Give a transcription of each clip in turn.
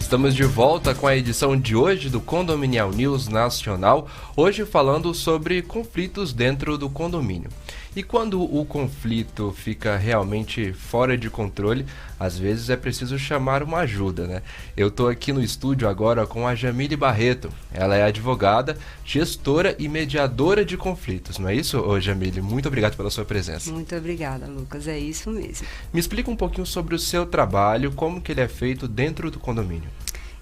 Estamos de volta com a edição de hoje do Condominial News Nacional, hoje falando sobre conflitos dentro do condomínio. E quando o conflito fica realmente fora de controle, às vezes é preciso chamar uma ajuda, né? Eu estou aqui no estúdio agora com a Jamile Barreto. Ela é advogada, gestora e mediadora de conflitos, não é isso, Jamile? Muito obrigado pela sua presença. Muito obrigada, Lucas. É isso mesmo. Me explica um pouquinho sobre o seu trabalho, como que ele é feito dentro do condomínio.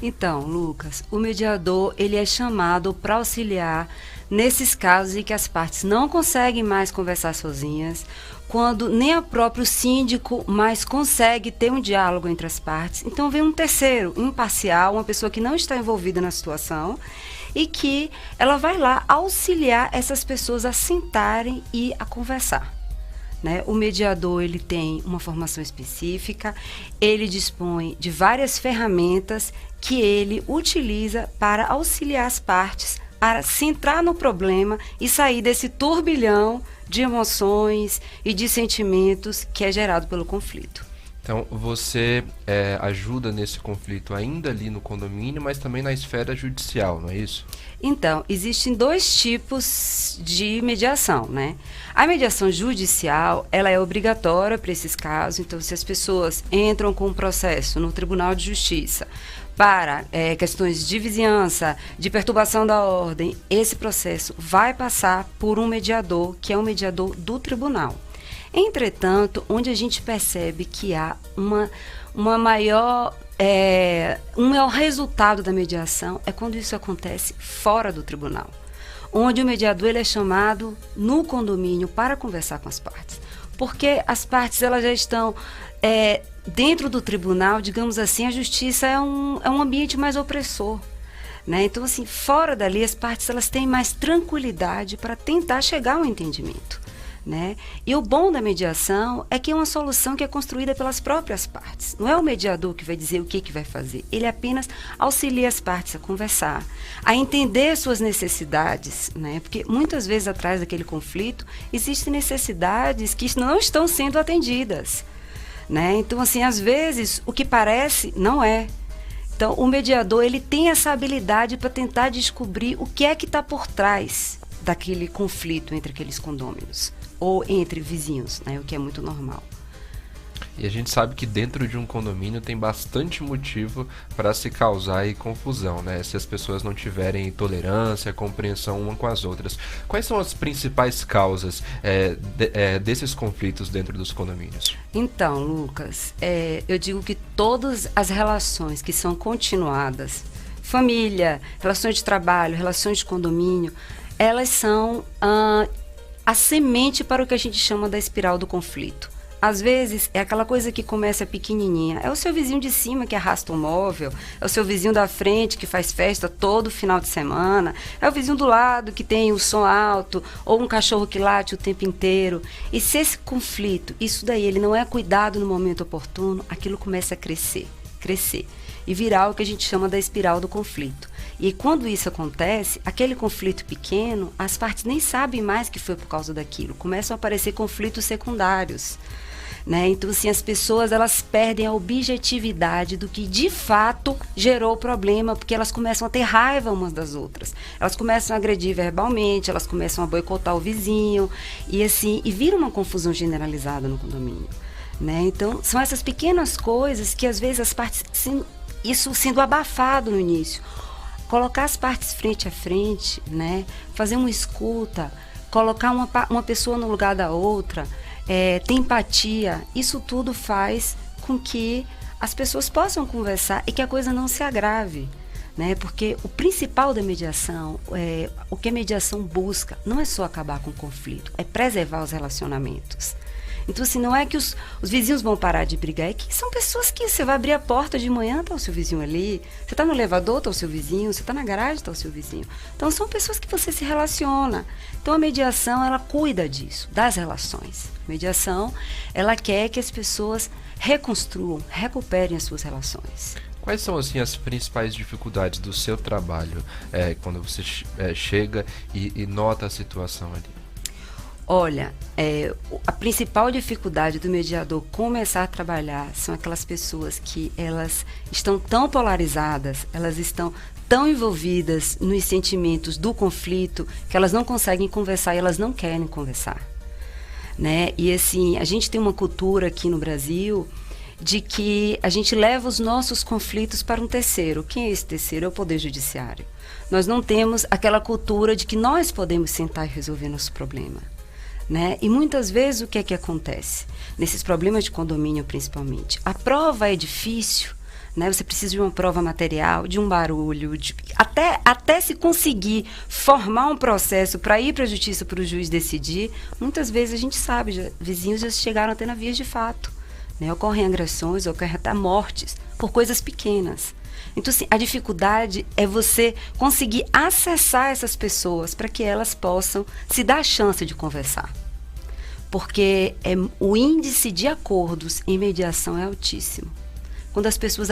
Então, Lucas, o mediador ele é chamado para auxiliar nesses casos em que as partes não conseguem mais conversar sozinhas, quando nem o próprio síndico mais consegue ter um diálogo entre as partes. Então vem um terceiro, imparcial, uma pessoa que não está envolvida na situação e que ela vai lá auxiliar essas pessoas a sentarem e a conversar. Né? O mediador ele tem uma formação específica, ele dispõe de várias ferramentas que ele utiliza para auxiliar as partes a se entrar no problema e sair desse turbilhão de emoções e de sentimentos que é gerado pelo conflito. Então, você ajuda nesse conflito ainda ali no condomínio, mas também na esfera judicial, não é isso? Então, existem dois tipos de mediação, né? A mediação judicial, ela é obrigatória para esses casos. Então, se as pessoas entram com um processo no Tribunal de Justiça para questões de vizinhança, de perturbação da ordem, esse processo vai passar por um mediador, que é o mediador do tribunal. Entretanto, onde a gente percebe que há um maior resultado da mediação é quando isso acontece fora do tribunal, onde o mediador ele é chamado no condomínio para conversar com as partes, porque as partes elas já estão dentro do tribunal, digamos assim, a justiça é um ambiente mais opressor. Né? Então, assim, fora dali as partes elas têm mais tranquilidade para tentar chegar ao entendimento. Né? E o bom da mediação é que é uma solução que é construída pelas próprias partes. Não é o mediador que vai dizer o que vai fazer. Ele apenas auxilia as partes a conversar, a entender suas necessidades, né? Porque muitas vezes atrás daquele conflito existem necessidades que não estão sendo atendidas. Né? Então, assim, às vezes o que parece não é. Então, o mediador ele tem essa habilidade para tentar descobrir o que é que está por trás daquele conflito entre aqueles condôminos ou entre vizinhos, né, o que é muito normal. E a gente sabe que dentro de um condomínio tem bastante motivo para se causar aí confusão, né? Se as pessoas não tiverem tolerância, compreensão uma com as outras. Quais são as principais causas desses conflitos dentro dos condomínios? Então, Lucas, eu digo que todas as relações que são continuadas, família, relações de trabalho, relações de condomínio, elas são a semente para o que a gente chama da espiral do conflito. Às vezes, é aquela coisa que começa pequenininha. É o seu vizinho de cima que arrasta um móvel, é o seu vizinho da frente que faz festa todo final de semana, é o vizinho do lado que tem o som alto, ou um cachorro que late o tempo inteiro. E se esse conflito, isso daí, ele não é cuidado no momento oportuno, aquilo começa a crescer e virar o que a gente chama da espiral do conflito. E quando isso acontece, aquele conflito pequeno, as partes nem sabem mais que foi por causa daquilo. Começam a aparecer conflitos secundários. Né? Então, assim, as pessoas elas perdem a objetividade do que de fato gerou o problema, porque elas começam a ter raiva umas das outras. Elas começam a agredir verbalmente, elas começam a boicotar o vizinho, e assim, e vira uma confusão generalizada no condomínio. Né? Então, são essas pequenas coisas que às vezes as partes, isso sendo abafado no início. Colocar as partes frente a frente, né? Fazer uma escuta, colocar uma pessoa no lugar da outra, ter empatia, isso tudo faz com que as pessoas possam conversar e que a coisa não se agrave. Né? Porque o principal da mediação, o que a mediação busca, não é só acabar com o conflito, é preservar os relacionamentos. Então, assim, não é que os vizinhos vão parar de brigar, é que são pessoas que você vai abrir a porta de manhã, tá o seu vizinho ali, você tá no elevador, tá o seu vizinho, você tá na garagem, tá o seu vizinho. Então, são pessoas que você se relaciona. Então, a mediação, ela cuida disso, das relações. A mediação, ela quer que as pessoas reconstruam, recuperem as suas relações. Quais são, assim, as principais dificuldades do seu trabalho quando você chega e nota a situação ali? Olha, a principal dificuldade do mediador começar a trabalhar são aquelas pessoas que elas estão tão polarizadas, elas estão tão envolvidas nos sentimentos do conflito que elas não conseguem conversar e elas não querem conversar, né? E assim, a gente tem uma cultura aqui no Brasil de que a gente leva os nossos conflitos para um terceiro. Quem é esse terceiro? É o Poder Judiciário. Nós não temos aquela cultura de que nós podemos sentar e resolver nosso problema, né? E muitas vezes o que é que acontece? Nesses problemas de condomínio, principalmente, a prova é difícil, né? Você precisa de uma prova material, de um barulho, até se conseguir formar um processo para ir para a justiça, para o juiz decidir. Muitas vezes a gente sabe, vizinhos já chegaram até na vias de fato, né? Ocorrem agressões, ocorrem até mortes por coisas pequenas. Então, assim, a dificuldade é você conseguir acessar essas pessoas para que elas possam se dar a chance de conversar. Porque o índice de acordos em mediação é altíssimo. Quando as pessoas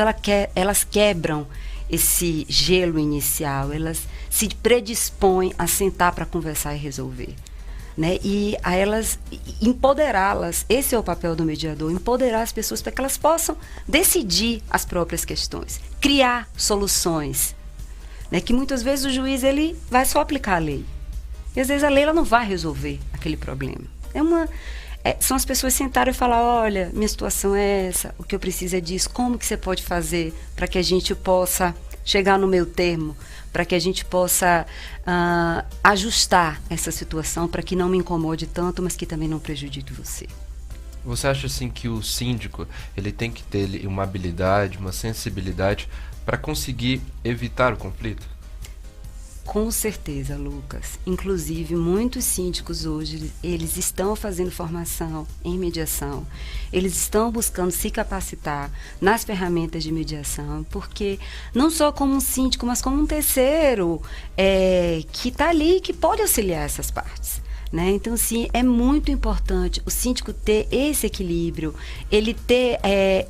elas quebram esse gelo inicial, elas se predispõem a sentar para conversar e resolver, né? E a elas empoderá-las, esse é o papel do mediador, empoderar as pessoas para que elas possam decidir as próprias questões, criar soluções, né? Que muitas vezes o juiz ele vai só aplicar a lei, e às vezes a lei ela não vai resolver aquele problema. São as pessoas sentarem e falar, olha, minha situação é essa, o que eu preciso é disso, como que você pode fazer para que a gente possa chegar no meio termo, para que a gente possa ajustar essa situação para que não me incomode tanto, mas que também não prejudique você. Você acha assim que o síndico ele tem que ter uma habilidade, uma sensibilidade para conseguir evitar o conflito? Com certeza, Lucas. Inclusive, muitos síndicos hoje, eles estão fazendo formação em mediação. Eles estão buscando se capacitar nas ferramentas de mediação, porque não só como um síndico, mas como um terceiro que está ali, que pode auxiliar essas partes, né? Então, sim, é muito importante o síndico ter esse equilíbrio, ele ter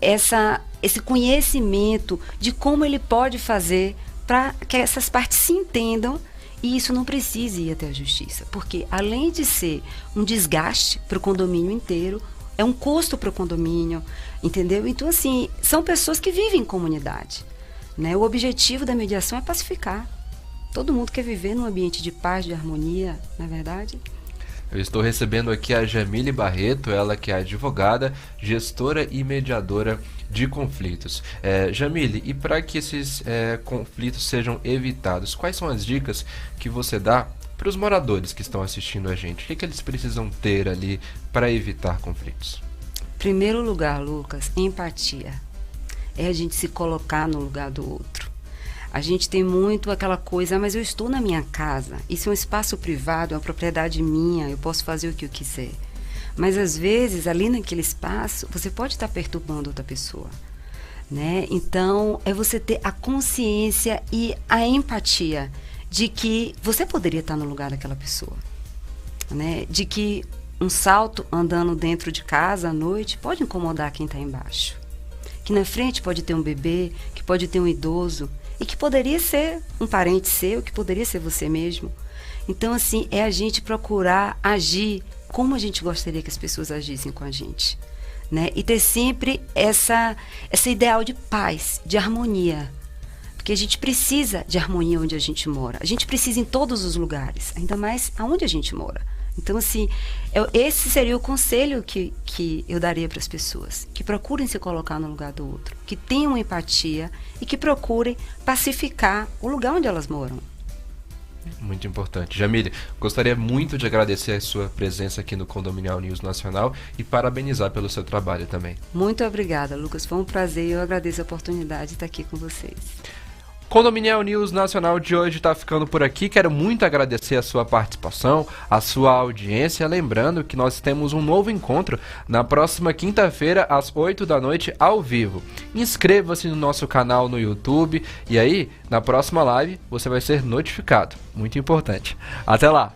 esse conhecimento de como ele pode fazer para que essas partes se entendam e isso não precise ir até a justiça. Porque, além de ser um desgaste para o condomínio inteiro, é um custo para o condomínio, entendeu? Então, assim, são pessoas que vivem em comunidade, né? O objetivo da mediação é pacificar. Todo mundo quer viver num ambiente de paz, de harmonia, não é verdade? Eu estou recebendo aqui a Jamile Barreto, ela que é advogada, gestora e mediadora de conflitos. Jamile, e para que esses conflitos sejam evitados, quais são as dicas que você dá para os moradores que estão assistindo a gente? O que eles precisam ter ali para evitar conflitos? Primeiro lugar, Lucas, empatia. É a gente se colocar no lugar do outro. A gente tem muito aquela coisa, mas eu estou na minha casa, isso é um espaço privado, é uma propriedade minha, eu posso fazer o que eu quiser. Mas às vezes, ali naquele espaço, você pode estar perturbando outra pessoa, né? Então, é você ter a consciência e a empatia de que você poderia estar no lugar daquela pessoa, né? De que um salto andando dentro de casa à noite pode incomodar quem está embaixo. Que na frente pode ter um bebê, que pode ter um idoso, e que poderia ser um parente seu, que poderia ser você mesmo. Então, assim, é a gente procurar agir como a gente gostaria que as pessoas agissem com a gente, né? E ter sempre esse ideal de paz, de harmonia. Porque a gente precisa de harmonia onde a gente mora. A gente precisa em todos os lugares, ainda mais aonde a gente mora. Então, assim, esse seria o conselho que eu daria para as pessoas, que procurem se colocar no lugar do outro, que tenham empatia e que procurem pacificar o lugar onde elas moram. Muito importante. Jamile, gostaria muito de agradecer a sua presença aqui no Condominial News Nacional e parabenizar pelo seu trabalho também. Muito obrigada, Lucas. Foi um prazer e eu agradeço a oportunidade de estar aqui com vocês. Condominial News Nacional de hoje está ficando por aqui. Quero muito agradecer a sua participação, a sua audiência. Lembrando que nós temos um novo encontro na próxima quinta-feira, às 8 da noite, ao vivo. Inscreva-se no nosso canal no YouTube e aí, na próxima live, você vai ser notificado. Muito importante. Até lá!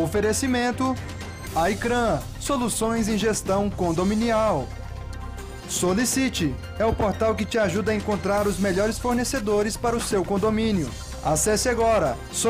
Oferecimento: Aicran, soluções em gestão condominial. Solicite, é o portal que te ajuda a encontrar os melhores fornecedores para o seu condomínio. Acesse agora solicite